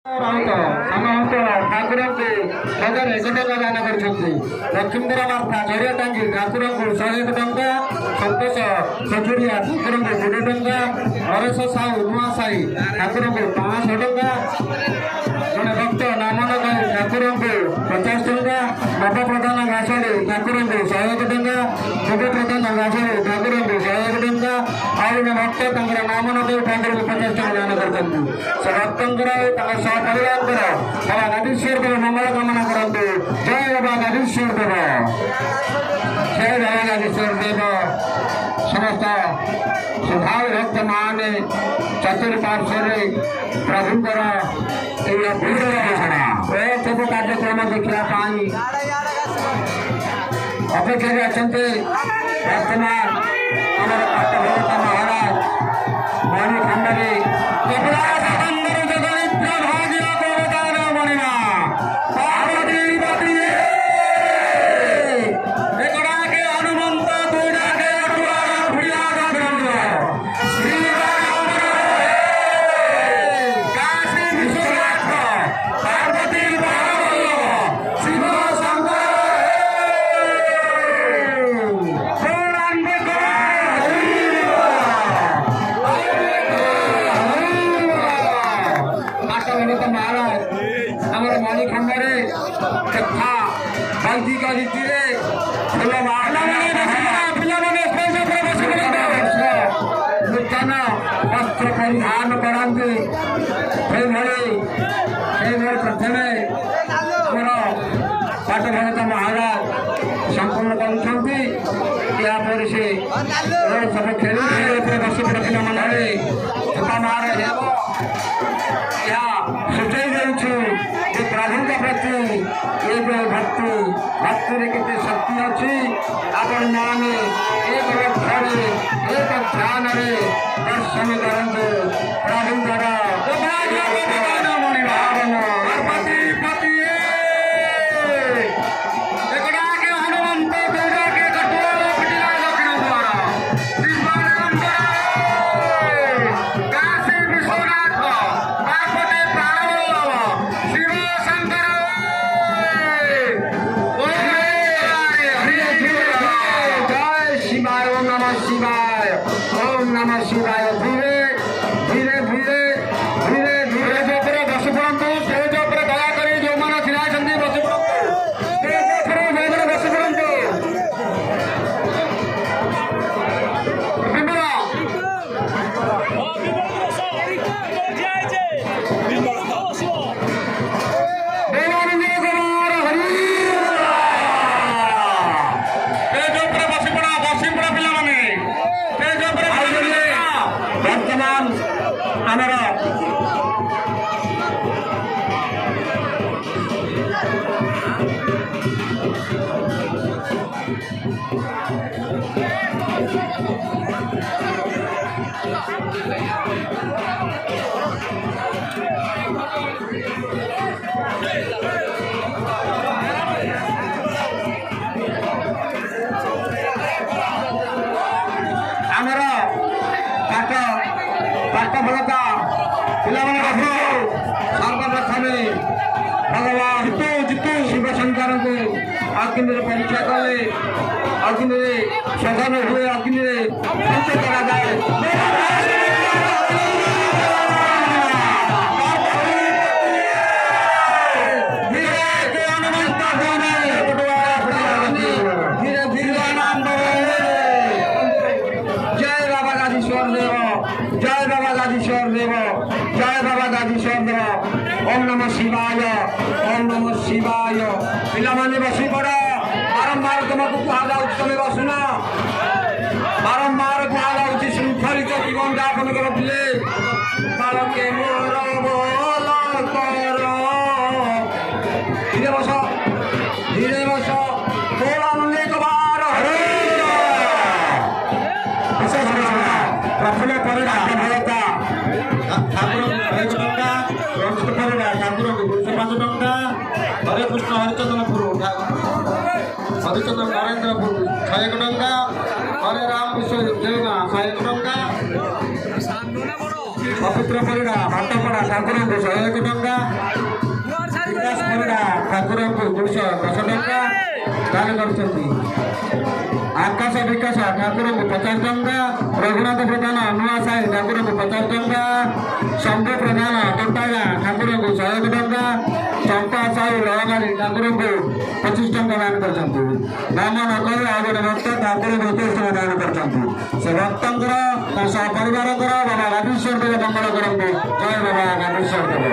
ଠାକୁରଙ୍କୁ 1001 ଟଙ୍କା ଦାନ କରିଛନ୍ତି। ଲକ୍ଷ୍ମୀଧର ମାର୍ଥା ଜରିଆ ଟାଙ୍ଗି ଠାକୁରଙ୍କୁ 101 ଟଙ୍କା, ସନ୍ତୋଷ ଖଜୁରିଆ ଠାକୁରଙ୍କୁ 20 ଟଙ୍କା, ନରେଶ ସାହୁ ନୂଆସାହି ଠାକୁରଙ୍କୁ 500 ଟଙ୍କା, ଜଣେ ଭକ୍ତ ନାମନ ଗାଈ ଠାକୁରଙ୍କୁ 50 ଟଙ୍କା, ନବ ପ୍ରଧାନ ଘାସଡ଼ି ଠାକୁରଙ୍କୁ 101 ଟଙ୍କା, ନବ ପ୍ରଧାନ ଘାସଡ଼ି ଠାକୁରଙ୍କୁ 101 ଟଙ୍କା, ଆଉ ଜଣେ ଭକ୍ତ ତାଙ୍କର ନାମନ ଗାଈ ଠାକୁରଙ୍କୁ 50 ଟଙ୍କା ଦାନ କରିଛନ୍ତି। ସେ ଭକ୍ତଙ୍କର ତାଙ୍କ ସହପରିବାରଙ୍କର ବାବା ଗାଦୀଶ୍ୱର ଦେବ ମଙ୍ଗଳ କାମନା କରନ୍ତୁ। ଜୟ ବାବା ଗାଦୀଶ୍ୱର ଦେବ, ଜୟ ବାବା ଗାଦୀଶ୍ୱର ଦେବ। ସମସ୍ତ ଶ୍ରଦ୍ଧାଳୁ ଭକ୍ତ ମାନେ ଚତୁଃପାର୍ଶ୍ୱରେ ପ୍ରଭୁଙ୍କର ଏହି ଭିଡ଼ ଘୋଷଣା ସବୁ କାର୍ଯ୍ୟକ୍ରମ ଦେଖିବା ପାଇଁ ଅପେକ୍ଷାରେ ଅଛନ୍ତି। ବର୍ତ୍ତମାନ ଆମର ପାଠଭରତ ମହାରାଜ ମଣି ଖଣ୍ଡରେ ଆମର ମଣି ଖଣ୍ଡରେ ତଥା ବାଲ୍ତିକ ରୀତିରେ ପିଲାମାନେ ନୂତନ ବସ୍ତ୍ର ପରିଧାନ କରନ୍ତି। ସେଇଭଳି ପ୍ରଥମେ ଆମର ପାଠଭରତ ମହାରାଜ ସମ୍ପୂର୍ଣ୍ଣ କରୁଛନ୍ତି। ଏହାପରେ ସେ ସବୁ ଖେଳି ବସି ପଡ଼ ପିଲାମାନେ ମହାରାଜ ହେବ। ଏହା ସୂଚାଇ ଦେଉଛୁ ଯେ ପ୍ରଭୁଙ୍କ ପ୍ରତି ଏ ଯେଉଁ ଭକ୍ତିରେ କେତେ ଶକ୍ତି ଅଛି। ଆପଣମାନେ ଏକ ଲକ୍ଷ୍ୟରେ ଏକ ଧ୍ୟାନରେ ଦର୍ଶନ କରନ୍ତୁ ପ୍ରଭୁଙ୍କର शिवाय, ओम नमः शिवाय। धीरे धीरे धीरे धीरे धीरे जो पर बस पड़ू से जो पर दया कर जो मन छिड़ा बस पड़ू बस पड़ू ଆମର ପାଠଭରତା ପିଲାମାନେ ସର୍ବପ୍ରଥମେ ଭଗବାନ ଜିତୁ ଶିବଶଙ୍କରଙ୍କୁ ଅଗ୍ନିରେ ପରୀକ୍ଷା କଲେ। ଅଗ୍ନିରେ ଶୋଧନ ହୁଏ, ଅଗ୍ନିରେ କରାଯାଏ। ओम नमः शिवाय, ओम नमः शिवाय। पिलाମାନେ ବସି ପଡ଼। ବାରମ୍ବାର ତୁମକୁ କୁହାଯାଉଛି ତମେ ବସୁନ। ବାରମ୍ବାର କୁହାଯାଉଛି ଶୃଙ୍ଖଳିତ ଜୀବନ ଯାପନ କରୁଥିଲେ। ବାଳକେ ମୋର ବୋଲ କର। ଧୀରେ ବସ, ଧୀରେ ବସ। ବୋଲ ଅନେକ ବାର ପ୍ରଫୁଲ୍ଲ ପରେ ପାଠଭରତା ଠାକୁରଙ୍କୁ 1 ଟଙ୍କା, ଠାକୁରଙ୍କୁ 205 ଟଙ୍କା, ହରେ କୃଷ୍ଣ ହରିଚନ୍ଦ୍ରପୁର ହରିଚନ୍ଦ୍ର ନରେନ୍ଦ୍ରପୁର 101 ଟଙ୍କା, ହରେ ରାମ ବିଶ୍ୱ ଦେଓଗାଁ 101 ଟଙ୍କା, ପବିତ୍ର ପରିଡ଼ା ଭାଟପଡ଼ା ଠାକୁରଙ୍କୁ 101 ଟଙ୍କା। 210 ଟଙ୍କା ଦାନ କରିଛନ୍ତି। ଆକାଶ ବିକାଶ ଠାକୁରଙ୍କୁ 50 ଟଙ୍କା, ରଘୁନାଥ ପ୍ରଧାନ ନୂଆ ସାହି ଠାକୁରଙ୍କୁ 50 ଟଙ୍କା, ଶମ୍ଭୁ ପ୍ରଧାନ କଣ୍ଟାଗା ଠାକୁରଙ୍କୁ 100 ଟଙ୍କା, ଚମ୍ପା ସାହି ଲହଗାରି ଠାକୁରଙ୍କୁ 25 ଟଙ୍କା ଦାନ କରିଛନ୍ତି। ନାମ ନ କହି ଆଉ ଗୋଟେ ଭକ୍ତ ଠାକୁରଙ୍କୁ 21 ଟଙ୍କା ଦାନ କରିଛନ୍ତି। ସେ ଭକ୍ତଙ୍କର ସହ ପରିବାରଙ୍କର ବାବା ଗାଧେଶ୍ୱର ଦେବ ମଙ୍ଗଳ କରନ୍ତୁ। ଜୟ ବାବା ଗାଧେଶ୍ୱର ଦେବ।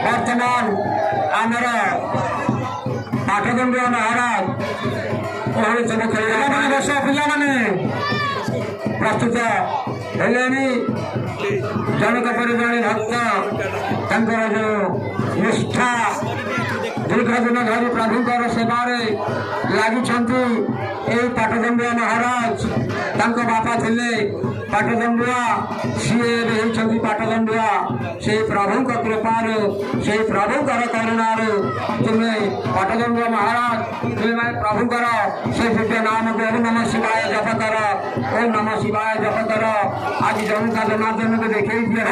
ବର୍ତ୍ତମାନ ଆମର ପାଠଦଣ୍ଡ ମହାରାଜ ସବୁ ବର୍ଷ ପିଲାମାନେ ପ୍ରସ୍ତୁତ ହେଲେଣି। ଜଣକ ପରେ ଜଣେ ଭକ୍ତ ତାଙ୍କର ଯେଉଁ ନିଷ୍ଠା ଦୀର୍ଘ ଦିନ ଧରି ପ୍ରଭୁଙ୍କର ସେବାରେ ଲାଗିଛନ୍ତି। ଏହି ପାଟଦଣ୍ଡୁଆ ମହାରାଜ ତାଙ୍କ ବାପା ଥିଲେ ପାଟଦଣ୍ଡୁଆ, ସିଏ ଏବେ ହେଉଛନ୍ତି ପାଟଦଣ୍ଡୁଆ। ସେହି ପ୍ରଭୁଙ୍କ କୃପାରୁ, ସେହି ପ୍ରଭୁଙ୍କର କରୁଣାରୁ ତୁମେ ପାଟଦଣ୍ଡୁଆ ମହାରାଜ, ତୁମେ ପ୍ରଭୁଙ୍କର ସେ ଦିବ୍ୟ ନାମକୁ ଓଁ ନମଃ ଶିବାୟ ଜପ କର, ଓଁ ନମଃ ଶିବାୟ ଜପ କର। ଆଜି ଜନତା ଜନାର୍ଦ୍ଦନକୁ ଦେଖେଇଥିଲେ